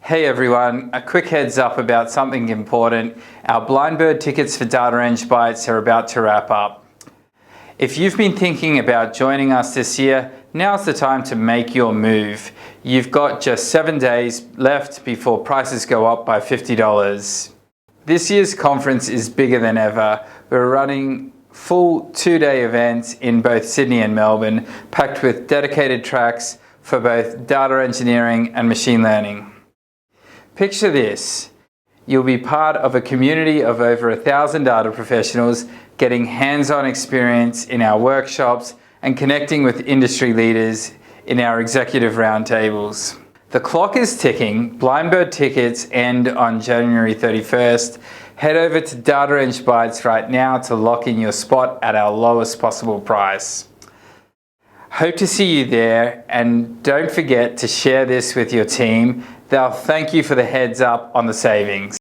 Hey everyone, a quick heads up about something important. Our blind bird tickets for DataEngBytes are about to wrap up. If you've been thinking about joining us this year, now's the time to make your move. You've got just 7 days left before prices go up by $50. This year's conference is bigger than ever. We're running full 2-day events in both Sydney and Melbourne, packed with dedicated tracks for both data engineering and machine learning. Picture this. You'll be part of a community of over 1,000 data professionals getting hands-on experience in our workshops and connecting with industry leaders in our executive roundtables. The clock is ticking. Blind bird tickets end on January 31st. Head over to DataEngBytes right now to lock in your spot at our lowest possible price. Hope to see you there, and don't forget to share this with your team. They'll thank you for the heads up on the savings.